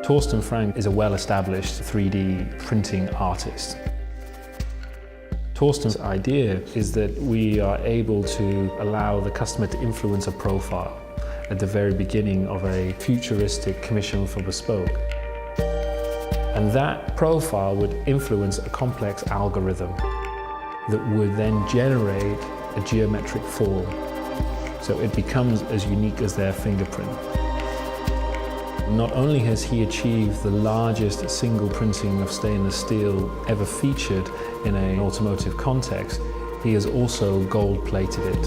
Thorsten Franck is a well-established 3D printing artist. Thorsten's idea is that we are able to allow the customer to influence a profile at the very beginning of a futuristic commission for bespoke. And that profile would influence a complex algorithm that would then generate a geometric form. So it becomes as unique as their fingerprint. Not only has he achieved the largest single printing of stainless steel ever featured in an automotive context, he has also gold-plated it.